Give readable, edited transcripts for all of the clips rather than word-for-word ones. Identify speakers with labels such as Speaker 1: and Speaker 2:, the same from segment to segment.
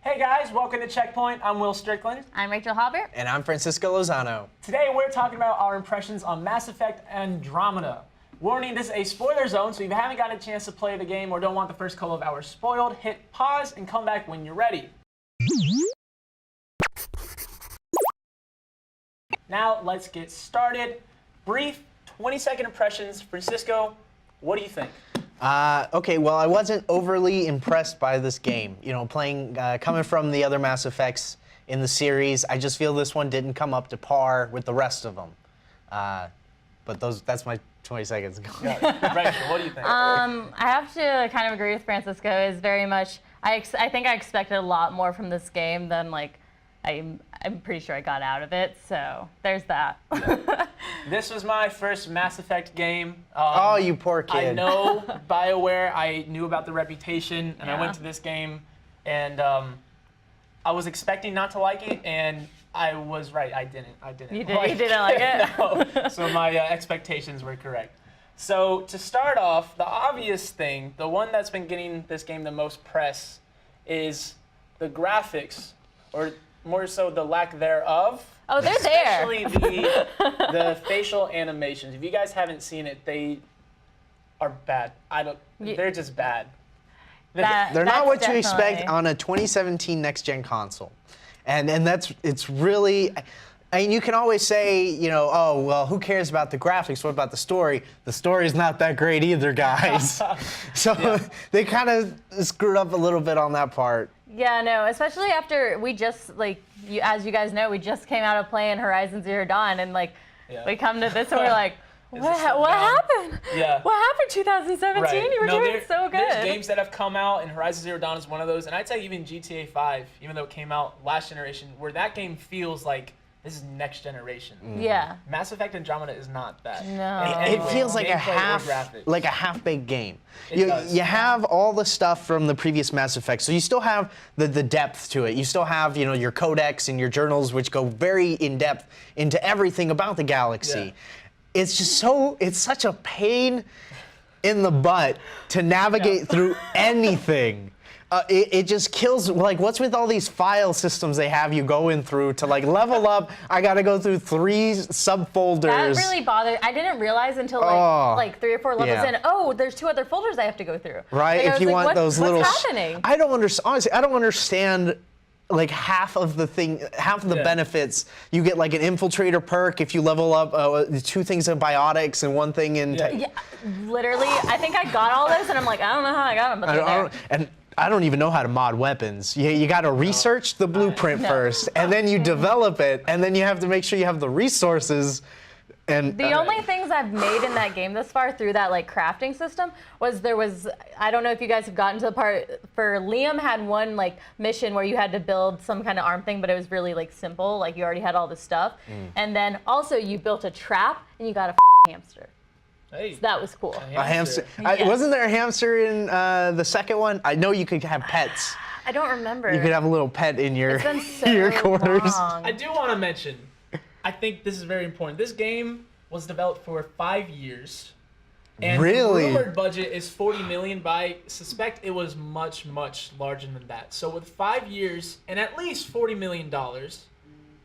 Speaker 1: Hey guys, welcome to Checkpoint. I'm Will Strickland.
Speaker 2: I'm Rachel Hobber.
Speaker 3: And I'm Francisco Lozano.
Speaker 1: Today we're talking about our impressions on Mass Effect Andromeda. Warning, this is a spoiler zone, so if you haven't got a chance to play the game or don't want the first couple of hours spoiled, hit pause and come back when you're ready. Now let's get started. Brief 20-second impressions. Francisco, what do you think?
Speaker 3: Okay, well, I wasn't overly impressed by this game. You know, coming from the other Mass Effects in the series, I just feel this one didn't come up to par with the rest of them. But that's my 20 seconds.
Speaker 1: Rachel, what do you think?
Speaker 2: I have to kind of agree with Francisco. Is very much. I think I expected a lot more from this game than I'm pretty sure I got out of it. So there's that.
Speaker 1: This was my first Mass Effect game.
Speaker 3: Oh, you poor kid.
Speaker 1: I know BioWare. I knew about the reputation, and I went to this game, and I was expecting not to like it, and I was right. I didn't.
Speaker 2: You didn't like it?
Speaker 1: No. So my expectations were correct. So to start off, the obvious thing, the one that's been getting this game the most press, is the graphics, or more so the lack thereof.
Speaker 2: Oh, they're there.
Speaker 1: Especially the facial animations. If you guys haven't seen it, they are bad. They're just bad.
Speaker 3: They're not what you expect on a 2017 next-gen console. And it's really, I mean, you can always say, you know, oh, well, who cares about the graphics? What about the story? The story's not that great either, guys. So they kind of screwed up a little bit on that part.
Speaker 2: Yeah, no, especially after we just, as you guys know, we just came out of playing Horizon Zero Dawn, and, we come to this and we're like, what happened?
Speaker 1: Yeah.
Speaker 2: What happened 2017?
Speaker 1: Right.
Speaker 2: You were doing so good.
Speaker 1: There's games that have come out, and Horizon Zero Dawn is one of those, and I'd say even GTA 5, even though it came out last generation, where that game feels like this is next generation.
Speaker 2: Yeah.
Speaker 1: Mass Effect Andromeda is not that.
Speaker 2: No.
Speaker 3: It feels like a half-baked game. You have all the stuff from the previous Mass Effect, so you still have the depth to it. You still have, you know, your codex and your journals, which go very in depth into everything about the galaxy.
Speaker 1: Yeah.
Speaker 3: It's just it's such a pain in the butt to navigate through anything. It just kills, what's with all these file systems they have you going through to, level up? I got to go through 3 subfolders.
Speaker 2: That really bothered. I didn't realize until, 3 or 4 levels in, oh, there's 2 other folders I have to go through.
Speaker 3: Right, if you want those little...
Speaker 2: What's happening?
Speaker 3: I don't understand, honestly, I don't understand, half of the benefits. You get, an infiltrator perk if you level up 2 things in biotics and 1 thing in...
Speaker 2: Yeah, literally, I think I got all those, and I'm like, I don't know how I got them, but
Speaker 3: I don't even know how to mod weapons. You got to research the blueprint first, and then you develop it, and then you have to make sure you have the resources. And
Speaker 2: the only things I've made in that game thus far through that crafting system was I don't know if you guys have gotten to the part for Liam had one mission where you had to build some kind of arm thing, but it was really simple. You already had all the stuff, and then also you built a trap and you got a hamster.
Speaker 1: Hey.
Speaker 2: So that was cool.
Speaker 3: A hamster. Wasn't there a hamster in the second one? I know you could have pets.
Speaker 2: I don't remember.
Speaker 3: You could have a little pet in your
Speaker 2: so
Speaker 3: quarters.
Speaker 2: Long.
Speaker 1: I do want to mention, I think this is very important. This game was developed for 5 years. And
Speaker 3: really?
Speaker 1: The rumored budget is $40 million, but I suspect it was much, much larger than that. So with 5 years and at least $40 million,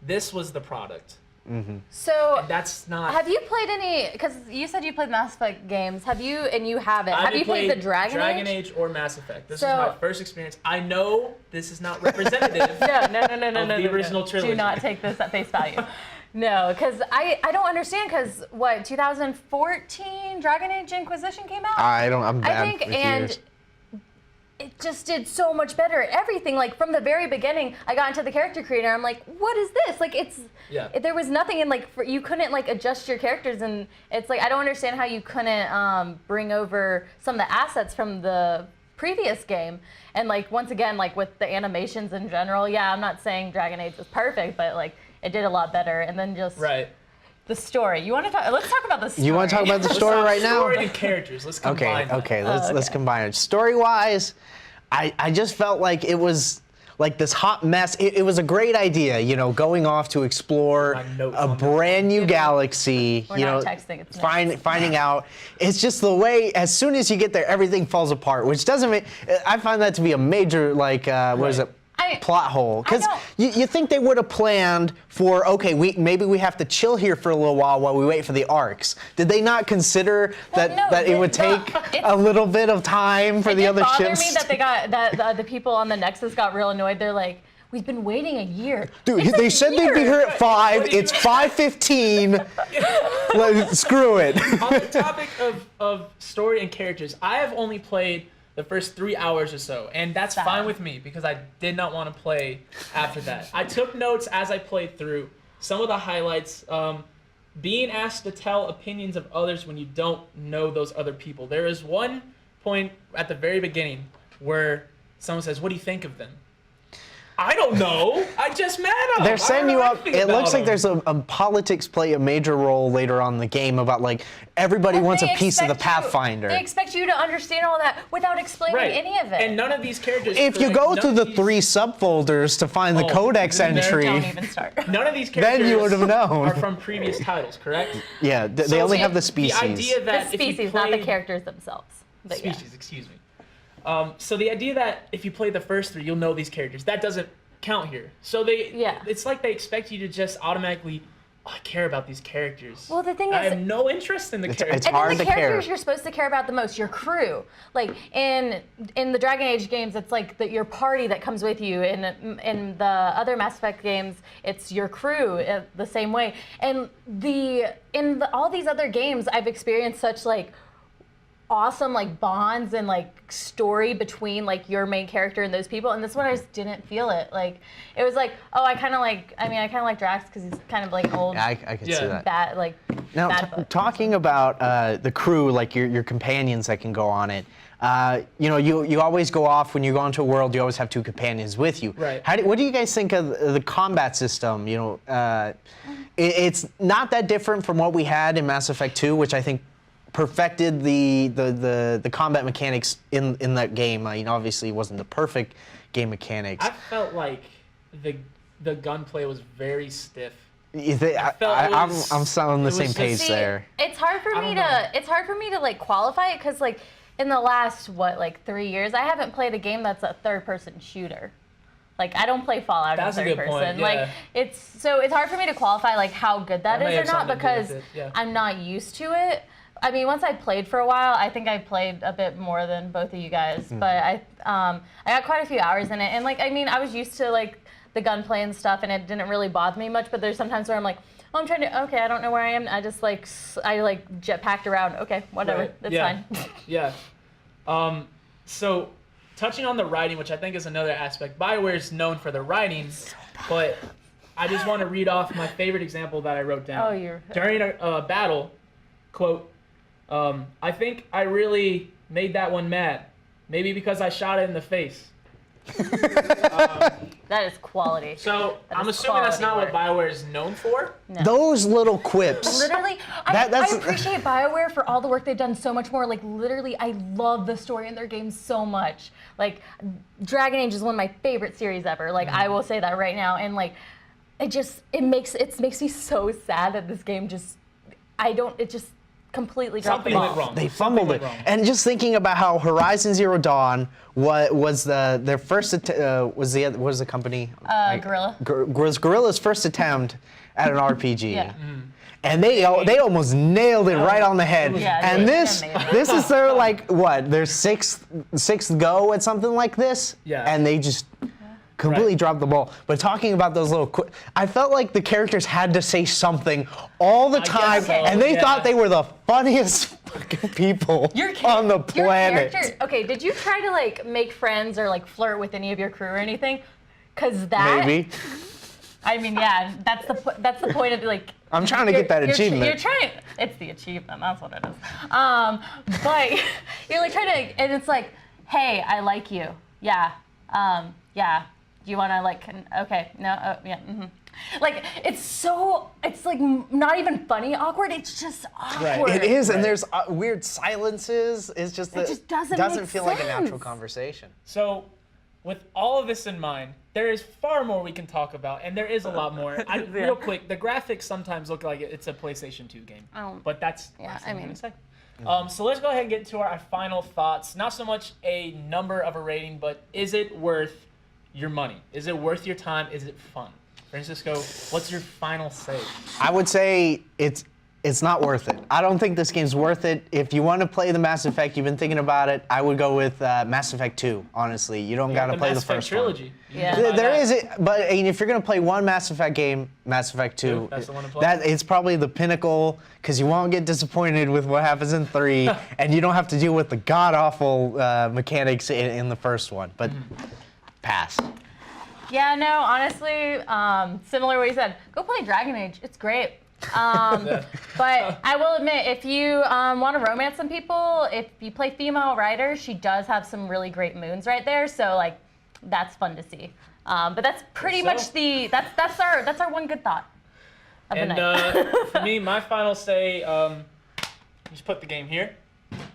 Speaker 1: this was the product.
Speaker 3: Mm-hmm.
Speaker 2: So
Speaker 1: and that's not.
Speaker 2: Have you played any? Because you said you played Mass Effect games. Have you? And you haven't. Have you played the Dragon Age
Speaker 1: or Mass Effect? This is my first experience. I know this is not representative.
Speaker 2: No.
Speaker 1: The original trilogy.
Speaker 2: Do not take this at face value. No, because I don't understand. Because 2014 Dragon Age Inquisition came out.
Speaker 3: I'm bad
Speaker 2: I think
Speaker 3: with
Speaker 2: and.
Speaker 3: years.
Speaker 2: It just did so much better at everything. From the very beginning, I got into the character creator. I'm like, what is this? There was nothing in you couldn't adjust your characters, and it's I don't understand how you couldn't bring over some of the assets from the previous game. And once again, with the animations in general, yeah, I'm not saying Dragon Age was perfect, but it did a lot better. And then just the story. You want to talk? Let's talk about the story.
Speaker 3: You want to talk about the story right now?
Speaker 1: Story and characters. Let's combine.
Speaker 3: Okay. Let's combine it. Story-wise, I just felt like it was this hot mess. It was a great idea, going off to explore a brand new galaxy.
Speaker 2: We're not texting. It's
Speaker 3: finding out. It's just the way. As soon as you get there, everything falls apart, which doesn't make. I find that to be a major what is it? plot hole. Because you think they would have planned for, okay, maybe we have to chill here for a little while we wait for the arcs. Did they not consider that it would take a little bit of time for the other ships?
Speaker 2: It bothered me that they got the people on the Nexus got real annoyed. They're like, we've been waiting a year.
Speaker 3: Dude, they said they'd be here at 5. It's 5:15. Screw it.
Speaker 1: On the topic of story and characters, I have only played the first 3 hours or so, and that's fine with me because I did not want to play after that. I took notes as I played through. Some of the highlights, being asked to tell opinions of others when you don't know those other people. There is one point at the very beginning where someone says, "What do you think of them?" I don't know. I just met them.
Speaker 3: They're setting you up. It looks like there's a politics play a major role later on in the game about like everybody wants a piece of the Pathfinder.
Speaker 2: They expect you to understand all that without explaining any of it.
Speaker 1: And none of these characters.
Speaker 3: If you go through the 3 subfolders to find the codex entry,
Speaker 2: don't even start.
Speaker 1: None of these characters
Speaker 3: then you would have known.
Speaker 1: Are from previous titles, correct?
Speaker 3: Yeah, they only have the species.
Speaker 1: The idea that
Speaker 2: the species, not the characters themselves. But
Speaker 1: species, excuse me. So the idea that if you play the first 3, you'll know these characters, that doesn't count here. So it's like they expect you to just automatically, I care about these characters.
Speaker 2: Well, the thing is,
Speaker 1: I have no interest in the characters.
Speaker 3: It's hard to care.
Speaker 2: And the characters you're supposed to care about the most, your crew. Like in the Dragon Age games, it's like your party that comes with you. In the other Mass Effect games, it's your crew the same way. And all these other games, I've experienced such like awesome like bonds and like story between like your main character and those people, and this one I just didn't feel it. Like it was like, oh, I kind of like Drax because he's kind of like old.
Speaker 3: Yeah, I could see that.
Speaker 2: Bad, like
Speaker 3: now talking about the crew, like your companions that can go on it. You always go off when you go into a world. You always have 2 companions with you.
Speaker 1: Right.
Speaker 3: What do you guys think of the combat system? It's not that different from what we had in Mass Effect 2, which I think perfected the combat mechanics in that game. I mean, obviously, it wasn't the perfect game mechanics.
Speaker 1: I felt like the gunplay was very stiff.
Speaker 3: I'm on the same page there.
Speaker 2: It's hard for me to like qualify it because like in the last 3 years, I haven't played a game that's a third-person shooter. Like I don't play Fallout in third person.
Speaker 1: Point, yeah.
Speaker 2: Like it's hard for me to qualify like how good that is or not because I'm not used to it. I mean, once I played for a while, I think I played a bit more than both of you guys, but I got quite a few hours in it, and like I mean, I was used to like the gunplay and stuff, and it didn't really bother me much. But there's sometimes where I'm like, oh, I'm trying to, okay, I don't know where I am. I just like jetpacked around. Okay, whatever, that's fine.
Speaker 1: Yeah. So touching on the writing, which I think is another aspect, BioWare is known for the writing, but I just want to read off my favorite example that I wrote down. During a battle, quote. I think I really made that one mad. Maybe because I shot it in the face.
Speaker 2: That is quality.
Speaker 1: So I'm assuming that's not what BioWare is known for?
Speaker 2: No.
Speaker 3: Those little quips.
Speaker 2: Literally, I appreciate BioWare for all the work they've done so much more. Like literally, I love the story in their games so much. Like Dragon Age is one of my favorite series ever. Like I will say that right now. And like, it makes me so sad that this game completely dropped the ball.
Speaker 3: They fumbled it. And just thinking about how Horizon Zero Dawn was their first was the company?
Speaker 2: Guerrilla.
Speaker 3: Was Guerrilla's first attempt at an RPG. Yeah. And they almost nailed it right on the head.
Speaker 2: Yeah,
Speaker 3: and this is their their sixth go at something like this.
Speaker 1: Yeah.
Speaker 3: And they just completely dropped the ball. But talking about those little I felt like the characters had to say something all the time, and they thought they were the funniest fucking people on the planet.
Speaker 2: Okay, did you try to like make friends or like flirt with any of your crew or anything? Cause that
Speaker 3: maybe.
Speaker 2: I mean, yeah, that's the point of like.
Speaker 3: I'm trying to get that achievement.
Speaker 2: You're trying. It's the achievement. That's what it is. But you're like trying to, and it's like, hey, I like you. Yeah. Yeah. Do you want to like? Okay. No. Yeah. Mm-hmm. Like it's like not even funny awkward. It's just awkward.
Speaker 3: Right. It is, and there's weird silences. It's just
Speaker 2: it just doesn't
Speaker 3: feel like a natural conversation.
Speaker 1: So, with all of this in mind, there is far more we can talk about, and there is a lot more. Real quick, the graphics sometimes look like it's a PlayStation 2 game, but that's what I'm going to say. So let's go ahead and get into our final thoughts. Not so much a number of a rating, but is it worth your money? Is it worth your time? Is it fun? Francisco, what's your final say?
Speaker 3: I would say it's not worth it. I don't think this game's worth it. If you want to play the Mass Effect, you've been thinking about it, I would go with Mass Effect 2, honestly. You don't got to play the first
Speaker 1: trilogy.
Speaker 3: one.
Speaker 1: Yeah.
Speaker 3: There is it, but if you're going to play one Mass Effect game, Mass Effect 2,
Speaker 1: that's the one to play.
Speaker 3: It's probably the pinnacle, because you won't get disappointed with what happens in 3, and you don't have to deal with the god-awful mechanics in the first one. But pass.
Speaker 2: Yeah, no, honestly, similar to what you said. Go play Dragon Age. It's great. But I will admit, if you want to romance some people, if you play female writer, she does have some really great moons right there. So like, that's fun to see. But that's pretty much that's our one good thought of the night.
Speaker 1: For me, my final say, just put the game here.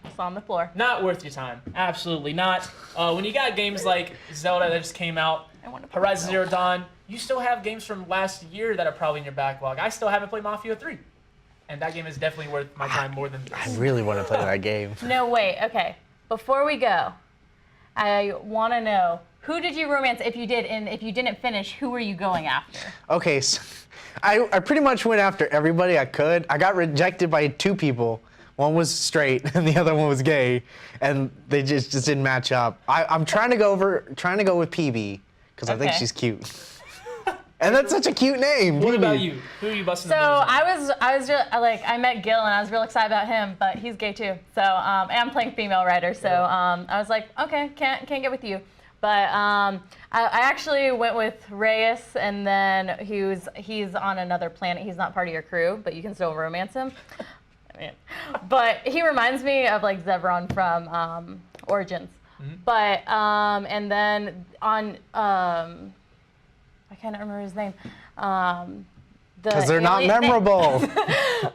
Speaker 2: It's on the floor.
Speaker 1: Not worth your time. Absolutely not. When you got games like Zelda that just came out, Horizon Zero Dawn, you still have games from last year that are probably in your backlog. I still haven't played Mafia 3. And that game is definitely worth my time more than this.
Speaker 3: I really want to play that game.
Speaker 2: No, wait. Okay. Before we go, I want to know, who did you romance if you did? And if you didn't finish, who were you going after?
Speaker 3: Okay, so I pretty much went after everybody I could. I got rejected by 2 people. One was straight and the other one was gay, and they just didn't match up. I'm trying to go with PB because I think she's cute. And that's such a cute name.
Speaker 1: What
Speaker 3: PB.
Speaker 1: about you? Who are you busting?
Speaker 2: So I was I met Gil and I was real excited about him, but he's gay too. So and I'm playing female writer, so I was like, okay, can't get with you. But I actually went with Reyes, and then he's on another planet. He's not part of your crew, but you can still romance him. But he reminds me of like Zevron from Origins. Mm-hmm. But and then on I can't remember his name.
Speaker 3: Because they're not memorable.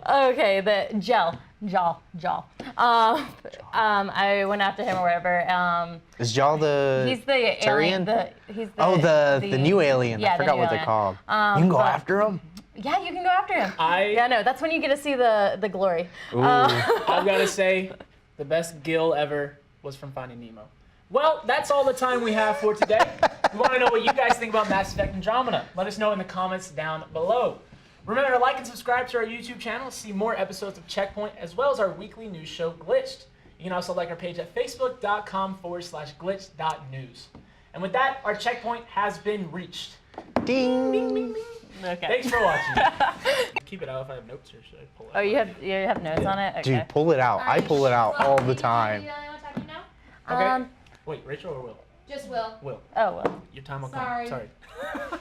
Speaker 2: Okay, the Jal. I went after him or whatever.
Speaker 3: Is Jal the
Speaker 2: He's the
Speaker 3: Turian?
Speaker 2: The
Speaker 3: new alien.
Speaker 2: Yeah,
Speaker 3: I forgot what they're called. You can go after him?
Speaker 2: Yeah, you can go after him. That's when you get to see the glory.
Speaker 1: I've got to say, the best Gil ever was from Finding Nemo. Well, that's all the time we have for today. We want to know what you guys think about Mass Effect Andromeda. Let us know in the comments down below. Remember to like and subscribe to our YouTube channel to see more episodes of Checkpoint, as well as our weekly news show, Glitched. You can also like our page at facebook.com/glitched.news. And with that, our checkpoint has been reached.
Speaker 3: Ding.
Speaker 1: Ding, ding, ding.
Speaker 2: Okay.
Speaker 1: Thanks for watching. Keep it out if I have notes, or should I pull it out?
Speaker 2: Oh, you have notes on it? Okay.
Speaker 3: Dude, pull it out. I pull it out all the time.
Speaker 1: Okay. Wait, Rachel or Will?
Speaker 4: Just Will.
Speaker 1: Will.
Speaker 2: Oh, well.
Speaker 1: Your time will
Speaker 4: Sorry.
Speaker 1: come. Sorry.